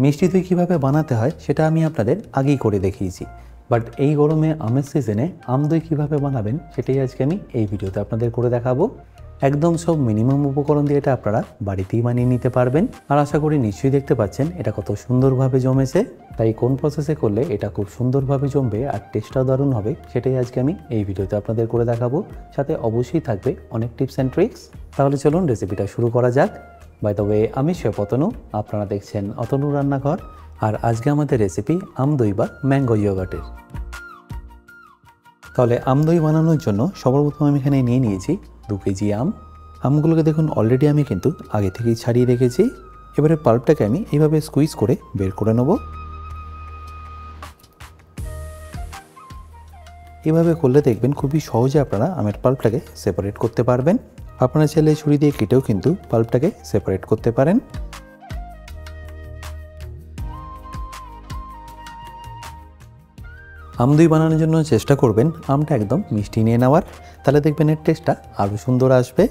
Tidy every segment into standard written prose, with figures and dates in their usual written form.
মিষ্টি দই কীভাবে বানাতে হয় সেটা আমি আপনাদের আগেই করে দেখিয়েছি, বাট এই গরমে আমের সিজনে আম দই কীভাবে বানাবেন সেটাই আজকে আমি এই ভিডিওতে আপনাদের করে দেখাবো। একদম সব মিনিমাম উপকরণ দিয়ে এটা আপনারা বাড়িতেই বানিয়ে নিতে পারবেন। আর আশা করি নিশ্চয়ই দেখতে পাচ্ছেন এটা কত সুন্দরভাবে জমেছে। তাই কোন প্রসেসে করলে এটা খুব সুন্দরভাবে জমবে আর টেস্টটাও দারুণ হবে সেটাই আজকে আমি এই ভিডিওতে আপনাদের করে দেখাবো। সাথে অবশ্যই থাকবে অনেক টিপস অ্যান্ড ট্রিক্স। তাহলে চলুন রেসিপিটা শুরু করা যাক। বাই দ্য ওয়ে, আমি শেফ অতনু, আপনারা দেখছেন অতনু রান্নাঘর। আর আজকে আমাদের রেসিপি আম দই বা ম্যাঙ্গো ইয়োগার্টের। তাহলে আম দই বানানোর জন্য সর্বপ্রথম আমি এখানে নিয়ে নিয়েছি 2 কেজি আম। আমগুলোকে দেখুন অলরেডি আমি কিন্তু আগে থেকেই ছাড়িয়ে রেখেছি। এবারে পাল্পটাকে আমি এইভাবে স্কুইজ করে বের করে নেব। এভাবে করলে দেখবেন খুবই সহজে আপনারা আমের পাল্পটাকে সেপারেট করতে পারবেন। আপনারা চাইলে ছুরি দিয়ে কেটেও কিন্তু পাল্পটাকে সেপারেট করতে পারেন। আম দই বানানোর জন্য চেষ্টা করবেন আমটা একদম মিষ্টি নিয়ে নেওয়ার, তাহলে দেখবেন এর টেস্টটা আরও সুন্দর আসবে।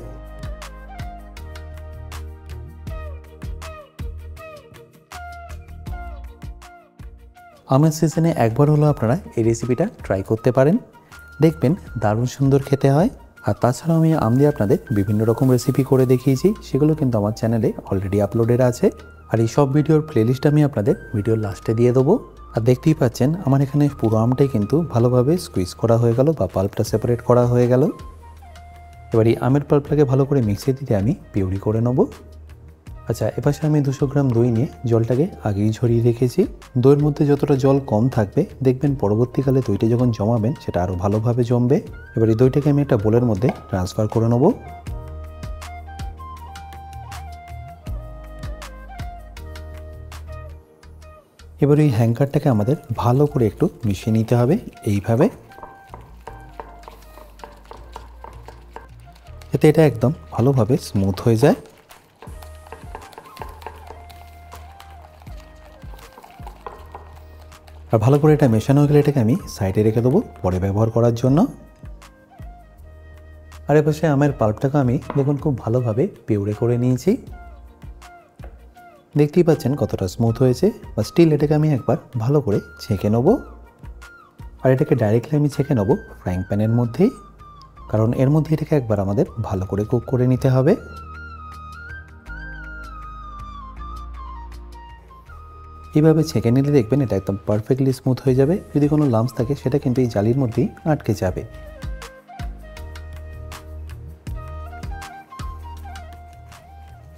আমের সিজনে একবার হলো আপনারা এই রেসিপিটা ট্রাই করতে পারেন, দেখবেন দারুণ সুন্দর খেতে হয়। আর তাছাড়াও আমি আম দিয়ে আপনাদের বিভিন্ন রকম রেসিপি করে দেখিয়েছি, সেগুলো কিন্তু আমার চ্যানেলে অলরেডি আপলোডেড আছে। আর এই সব ভিডিওর প্লেলিস্ট আমি আপনাদের ভিডিওর লাস্টে দিয়ে দেবো। আর দেখতেই পাচ্ছেন আমার এখানে পুরো আমটাই কিন্তু ভালোভাবে স্কুইজ করা হয়ে গেল বা পাল্পটা সেপারেট করা হয়ে গেল। এবার এই আমের পাল্পটাকে ভালো করে মিক্সিতে দিতে আমি পিউরি করে নেব। আচ্ছা, এপাশে আমি 200 গ্রাম দই নিয়ে জলটাকে আগেই ঝরিয়ে রেখেছি। দইয়ের মধ্যে যতটা জল কম থাকবে দেখবেন পরবর্তীকালে দইটা যখন জমাবেন সেটা আরও ভালোভাবে জমবে। এবার এই দইটাকে আমি একটা বোলের মধ্যে ট্রান্সফার করে নেব। এবার এই হ্যাঙ্কারটাকে আমাদের ভালো করে একটু মিশিয়ে নিতে হবে এইভাবে, যাতে এটা একদম ভালোভাবে স্মুথ হয়ে যায়। আর ভালো করে এটা মেশানো হয়ে গেলে এটাকে আমি সাইডে রেখে দেবো পরে ব্যবহার করার জন্য। আর এপাশে আমের পাল্পটাকে আমি দেখুন খুব ভালোভাবে পিউরে করে নিয়েছি। দেখতেই পাচ্ছেন কতটা স্মুথ হয়েছে। বা স্টিল এটাকে আমি একবার ভালো করে ছেঁকে নেবো। আর এটাকে ডাইরেক্টলি আমি ছেঁকে নেবো ফ্রাইং প্যানের মধ্যেই, কারণ এর মধ্যে এটাকে একবার আমাদের ভালো করে কুক করে নিতে হবে। এইভাবে ছেঁকে নিলে দেখবেন এটা একদম পারফেক্টলি স্মুথ হয়ে যাবে। যদি কোনো লাম্পস থাকে সেটা কিন্তু এই জালির মধ্যেই আটকে যাবে।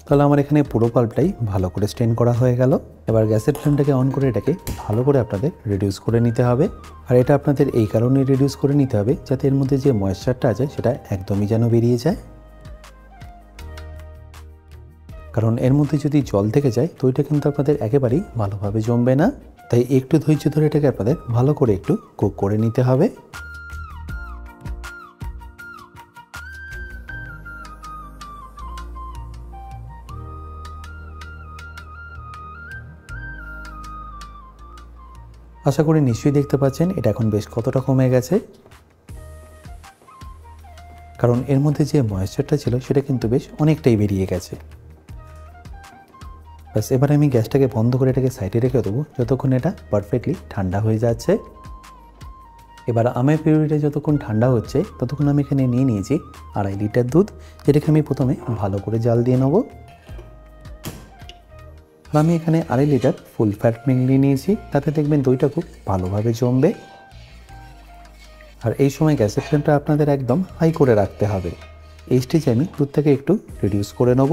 তাহলে আমার এখানে পুরো পাল্পটাই ভালো করে স্ট্রেন করা হয়ে গেল। এবার গ্যাসের ফ্লেমটাকে অন করে এটাকে ভালো করে আপনাদের রিডিউস করে নিতে হবে। আর এটা আপনাদের এই কারণে রিডিউস করে নিতে হবে যাতে এর মধ্যে যে ময়েশ্চারটা আছে সেটা একদমই যেন বেরিয়ে যায়। কারণ এর মধ্যে যদি জল থেকে যায় তো এটা কিন্তু আপনাদের একেবারেই ভালোভাবে জমবে না। তাই একটু ধৈর্য ধরে এটাকে আপনাদের ভালো করে একটু কুক করে নিতে হবে। আশা করি নিশ্চয়ই দেখতে পাচ্ছেন এটা এখন বেশ কতটা কমে গেছে, কারণ এর মধ্যে যে ময়েশ্চারটা ছিল সেটা কিন্তু বেশ অনেকটাই বেরিয়ে গেছে। বাস এবার আমি গ্যাসটাকে বন্ধ করে এটাকে সাইডে রেখে দেবো যতক্ষণ এটা পারফেক্টলি ঠান্ডা হয়ে যাচ্ছে। এবার আমের পিউরিটা যতক্ষণ ঠান্ডা হচ্ছে ততক্ষণ আমি এখানে নিয়ে নিয়েছি 2.5 লিটার দুধ, যেটাকে আমি প্রথমে ভালো করে জাল দিয়ে নেব। আর আমি এখানে 2.5 লিটার ফুল ফ্যাট মিল্ক নিয়ে নিয়েছি, তাতে দেখবেন দইটা খুব ভালোভাবে জমবে। আর এই সময় গ্যাসের ফ্লেমটা আপনাদের একদম হাই করে রাখতে হবে। এই স্টেজে আমি দুধটাকে একটু রিডিউস করে নেব।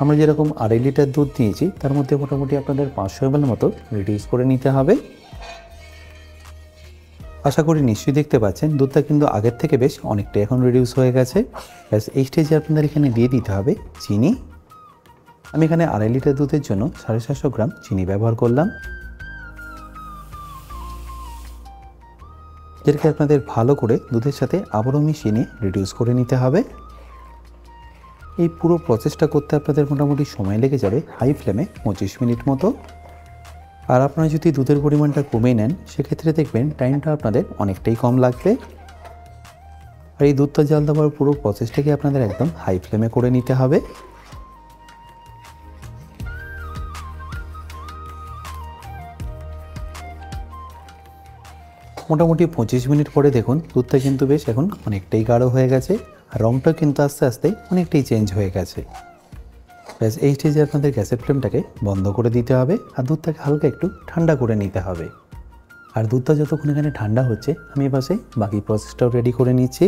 আমরা যেরকম 2.5 লিটার দুধ নিয়েছি তার মধ্যে মোটামুটি আপনাদের 500 ml মতো রিডিউস করে নিতে হবে। আশা করি নিশ্চয়ই দেখতে পাচ্ছেন দুধটা কিন্তু আগের থেকে বেশ অনেকটাই এখন রিডিউস হয়ে গেছে। ব্যাস এই স্টেজে আপনাদের এখানে দিয়ে দিতে হবে চিনি। আমি এখানে 2.5 লিটার দুধের জন্য 750 গ্রাম চিনি ব্যবহার করলাম, যেটাকে আপনাদের ভালো করে দুধের সাথে আবারও মিশিয়ে নিয়ে রিডিউস করে নিতে হবে। এই পুরো প্রসেসটা করতে আপনাদের মোটামুটি সময় লেগে যাবে হাই ফ্লেমে 25 মিনিট মতো। আর আপনারা যদি দুধের পরিমাণটা কমিয়ে নেন সেক্ষেত্রে দেখবেন টাইমটা আপনাদের অনেকটাই কম লাগবে। আর এই দুধটা জাল দেওয়ার পুরো প্রসেসটাকে আপনাদের একদম হাই ফ্লেমে করে নিতে হবে। মোটামুটি 25 মিনিট পরে দেখুন দুধটা কিন্তু বেশ এখন অনেকটাই গাঢ় হয়ে গেছে, আর রঙটাও কিন্তু আস্তে আস্তে অনেকটাই চেঞ্জ হয়ে গেছে। ব্যাস এই স্টেজে আপনাদের গ্যাসের ফ্লেমটাকে বন্ধ করে দিতে হবে আর দুধটাকে হালকা একটু ঠান্ডা করে নিতে হবে। আর দুধটা যতক্ষণ এখানে ঠান্ডা হচ্ছে আমি পাশে বাকি প্রসেসটাও রেডি করে নিচ্ছি।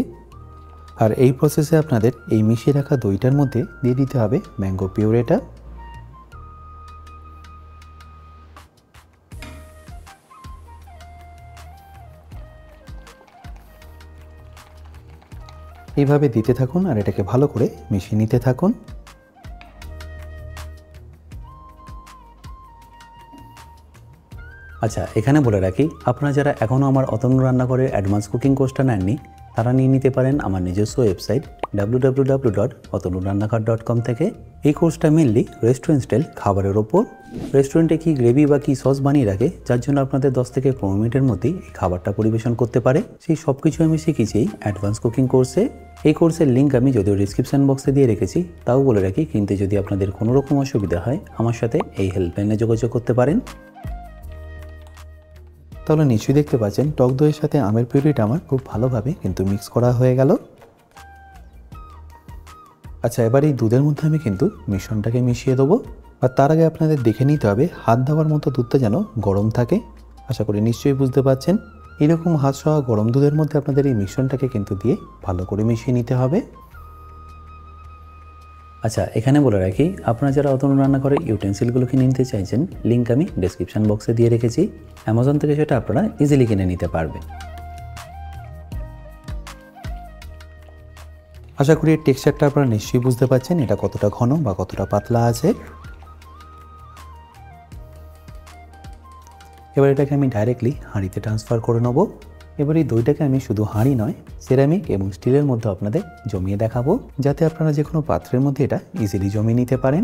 আর এই প্রসেসে আপনাদের এই মিশিয়ে রাখা দইটার মধ্যে দিয়ে দিতে হবে ম্যাঙ্গো পিউরেটা। এইভাবে দিতে থাকুন আর এটাকে ভালো করে মিশিয়ে নিতে থাকুন। আচ্ছা, এখানে বলে রাখি, আপনারা যারা এখনও আমার অতনু রান্নাঘরের অ্যাডভান্স কুকিং কোর্সটা নেননি তারা নিয়ে নিতে পারেন আমার নিজস্ব ওয়েবসাইট www.otonurannakar.com থেকে। এই কোর্সটা মেনলি রেস্টুরেন্ট স্টাইল খাবারের ওপর। রেস্টুরেন্টে কি গ্রেভি বা কি সস বানিয়ে রাখে যার জন্য আপনাদের 10 থেকে 15 মিনিটের মধ্যেই এই খাবারটা পরিবেশন করতে পারে, সেই সব কিছু আমি শিখেছি এই অ্যাডভান্স কুকিং কোর্সে। এই কোর্সের লিঙ্ক আমি যদিও ডিসক্রিপশন বক্সে দিয়ে রেখেছি, তাও বলে রাখি কিনতে যদি আপনাদের কোনো রকম অসুবিধা হয় আমার সাথে এই হেল্পলাইনে যোগাযোগ করতে পারেন। তাহলে নিশ্চয়ই দেখতে পাচ্ছেন টক দইয়ের সাথে আমের পিউরিটা আমার খুব ভালোভাবে কিন্তু মিক্স করা হয়ে গেল। আচ্ছা, এবার এই দুধের মধ্যে আমি কিন্তু মিশ্রণটাকে মিশিয়ে দেবো, আর তার আগে আপনাদের দেখে নিতে হবে হাত দেওয়ার মতো দুধটা যেন গরম থাকে। আশা করি নিশ্চয়ই বুঝতে পারছেন। এরকম হাত সহ গরম দুধের মধ্যে আপনাদের এই মিশ্রণটাকে কিন্তু দিয়ে ভালো করে মিশিয়ে নিতে হবে। আচ্ছা, এখানে বলে রাখি, আপনারা যারা অতনু রান্নাঘরে ইউটেন্সিলগুলো কিনে নিতে চাইছেন লিঙ্ক আমি ডেসক্রিপশন বক্সে দিয়ে রেখেছি, অ্যামাজন থেকে সেটা আপনারা ইজিলি কিনে নিতে পারবেন। আশা করি এর টেক্সচারটা আপনারা নিশ্চয়ই বুঝতে পারছেন এটা কতটা ঘন বা কতটা পাতলা আছে। এবার এটাকে আমি ডাইরেক্টলি হাঁড়িতে ট্রান্সফার করে নেব। এবার এই দইটাকে আমি শুধু হাঁড়ি নয়, সিরামিক এবং স্টিলের মধ্যে আপনাদের জমিয়ে দেখাবো, যাতে আপনারা যে কোনো পাত্রের মধ্যে এটা ইজিলি জমিয়ে নিতে পারেন।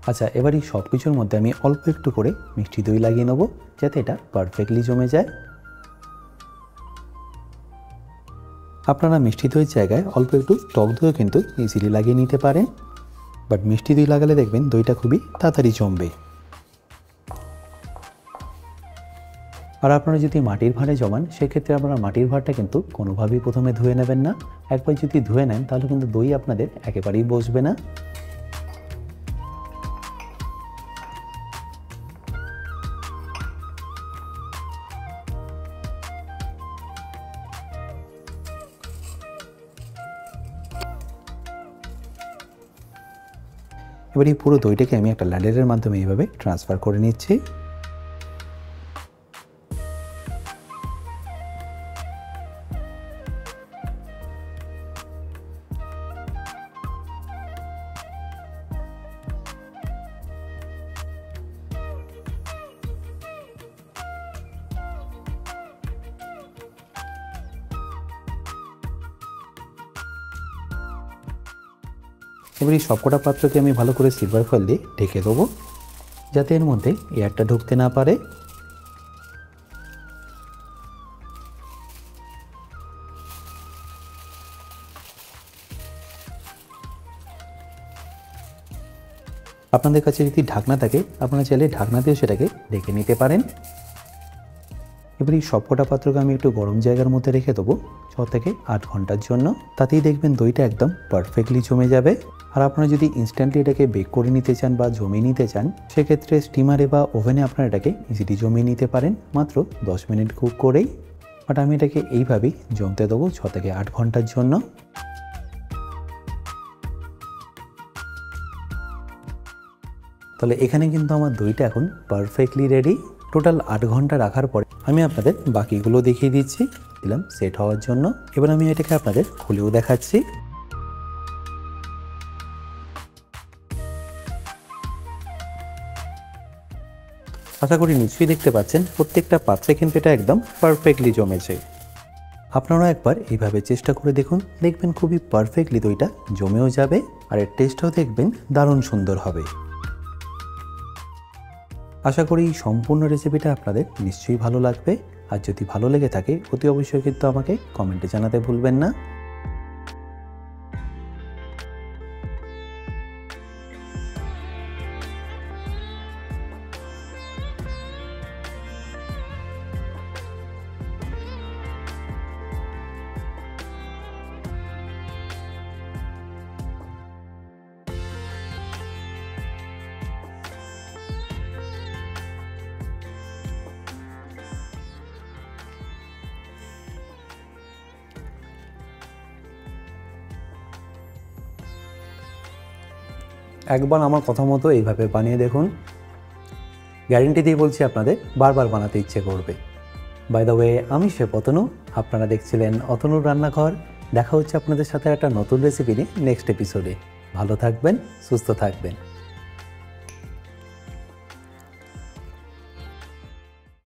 আচ্ছা, এবার এই সব কিছুর মধ্যে আমি অল্প একটু করে মিষ্টি দই লাগিয়ে নেবো যাতে এটা পারফেক্টলি জমে যায়। আপনারা মিষ্টি দইয়ের জায়গায় অল্প একটু টক দইও কিন্তু ইজিলি লাগিয়ে নিতে পারেন, বাট মিষ্টি দই লাগালে দেখবেন দইটা খুবই তাড়াতাড়ি জমবে। আর আপনারা যদি মাটির ভাঁড়ে জমান সেক্ষেত্রে আপনারা মাটির ভাঁড়টা কিন্তু কোনোভাবেই প্রথমে ধুয়ে নেবেন না। একবার যদি ধুয়ে নেন তাহলে কিন্তু দই আপনাদের একেবারেই বসবে না। এবার এই পুরো দইটাকে আমি একটা ল্যাডারের মাধ্যমে এইভাবে ট্রান্সফার করে নিচ্ছি। এবার এই সবকটা পাত্রকে আমি ভালো করে সিলভার ফয়েল দিয়ে ঢেকে দেবো যাতে এর মধ্যে এয়ারটা ঢুকতে না পারে। আপনাদের কাছে যদি ঢাকনা থাকে আপনারা চাইলে ঢাকনা দিয়ে সেটাকে ঢেকে নিতে পারেন। এবার এই সবকটা পাত্রকে আমি একটু গরম জায়গার মধ্যে রেখে দেবো 6 থেকে 8 ঘন্টার জন্য, তাতেই দেখবেন দইটা একদম পারফেক্টলি জমে যাবে। আর আপনারা যদি ইনস্ট্যান্টলি এটাকে বেক করে নিতে চান বা জমিয়ে নিতে চান সেক্ষেত্রে স্টিমারে বা ওভেনে আপনারা এটাকে ইজিলি জমিয়ে নিতে পারেন মাত্র 10 মিনিট কুক করেই। বাট আমি এটাকে এইভাবেই জমতে দেবো 6 থেকে 8 ঘন্টার জন্য। তাহলে এখানে কিন্তু আমার দইটা এখন পারফেক্টলি রেডি। টোটাল 8 ঘন্টা রাখার পরে আমি আপনাদের বাকিগুলো দেখিয়ে দিচ্ছি দিলাম সেট হওয়ার জন্য। এবার আমি এটাকে আপনাদের খুলেও দেখাচ্ছি। আশা করি নিশ্চয়ই দেখতে পাচ্ছেন প্রত্যেকটা পাত্রে কিন্তু এটা একদম পারফেক্টলি জমেছে। আপনারা একবার এইভাবে চেষ্টা করে দেখুন, দেখবেন খুবই পারফেক্টলি দইটা জমেও যাবে আর এর টেস্টটাও দেখবেন দারুণ সুন্দর হবে। আশা করি এই সম্পূর্ণ রেসিপিটা আপনাদের নিশ্চয়ই ভালো লাগবে, আর যদি ভালো লেগে থাকে অতি অবশ্যই কিন্তু আমাকে কমেন্টে জানাতে ভুলবেন না। একবার আমার কথা মতো এইভাবে বানিয়ে দেখুন, গ্যারেন্টি দিয়ে বলছি আপনাদের বারবার বানাতে ইচ্ছে করবে। বাই দ্য ওয়ে, আমি শেফ অতনু, আপনারা দেখছিলেন অতনুর রান্নাঘর। দেখা হচ্ছে আপনাদের সাথে একটা নতুন রেসিপি নিয়ে নেক্সট এপিসোডে। ভালো থাকবেন, সুস্থ থাকবেন।